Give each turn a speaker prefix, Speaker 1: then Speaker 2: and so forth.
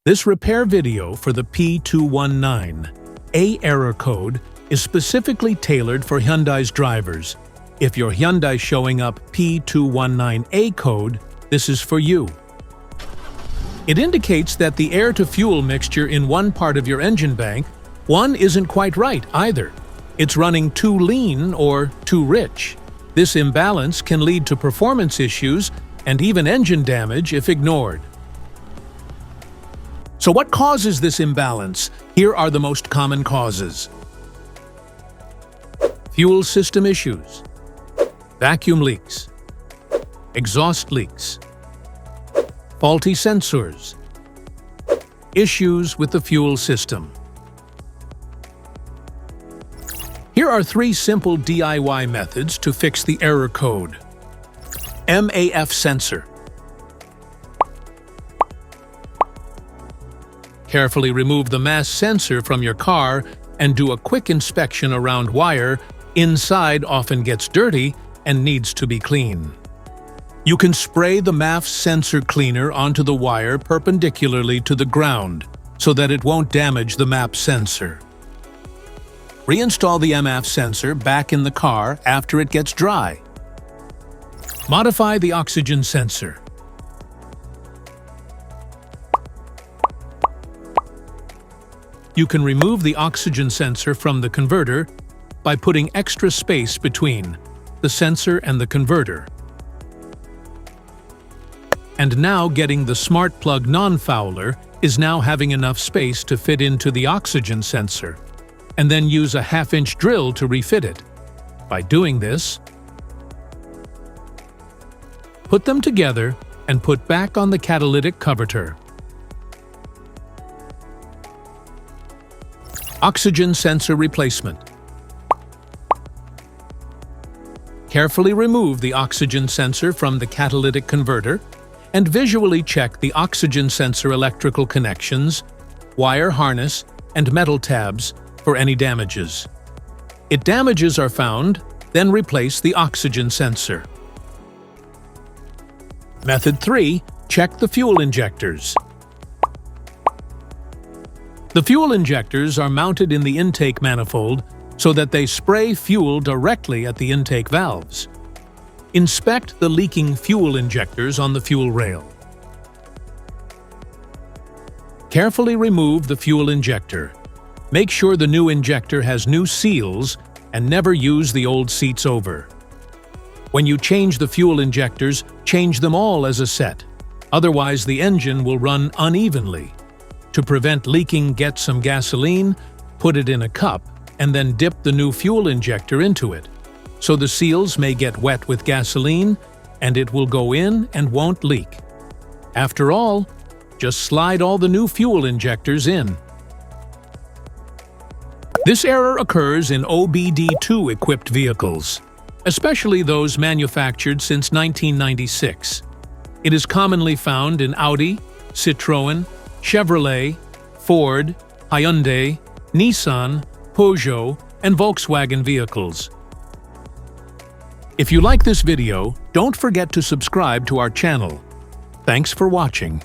Speaker 1: This repair video for the P219A error code is specifically tailored for Hyundai's drivers. If your Hyundai showing up P219A code, this is for you. It indicates that the air-to-fuel mixture in one part of your engine bank, one isn't quite right either. It's running too lean or too rich. This imbalance can lead to performance issues and even engine damage if ignored. So what causes this imbalance? Here are the most common causes. Fuel system issues, vacuum leaks, exhaust leaks, faulty sensors, issues with the fuel system. Here are 3 simple DIY methods to fix the error code. MAF sensor. Carefully remove the mass sensor from your car and do a quick inspection around wire. Inside often gets dirty and needs to be clean. You can spray the MAF sensor cleaner onto the wire perpendicularly to the ground so that it won't damage the MAP sensor. Reinstall the MAF sensor back in the car after it gets dry. Modify the oxygen sensor. You can remove the oxygen sensor from the converter by putting extra space between the sensor and the converter. And now getting the smart plug non-fouler is now having enough space to fit into the oxygen sensor, and then use a 1/2-inch drill to refit it. By doing this, put them together and put back on the catalytic converter. Oxygen sensor replacement. Carefully remove the oxygen sensor from the catalytic converter and visually check the oxygen sensor electrical connections, wire harness, and metal tabs for any damages. If damages are found, then replace the oxygen sensor. Method 3. Check the fuel injectors. The fuel injectors are mounted in the intake manifold so that they spray fuel directly at the intake valves. Inspect the leaking fuel injectors on the fuel rail. Carefully remove the fuel injector. Make sure the new injector has new seals and never use the old seats over. When you change the fuel injectors, change them all as a set. Otherwise, the engine will run unevenly. To prevent leaking, get some gasoline, put it in a cup, and then dip the new fuel injector into it. So the seals may get wet with gasoline, and it will go in and won't leak. After all, just slide all the new fuel injectors in. This error occurs in OBD2 equipped vehicles, especially those manufactured since 1996. It is commonly found in Audi, Citroën, Chevrolet, Ford, Hyundai, Nissan, Peugeot, and Volkswagen vehicles. If you like this video, don't forget to subscribe to our channel. Thanks for watching.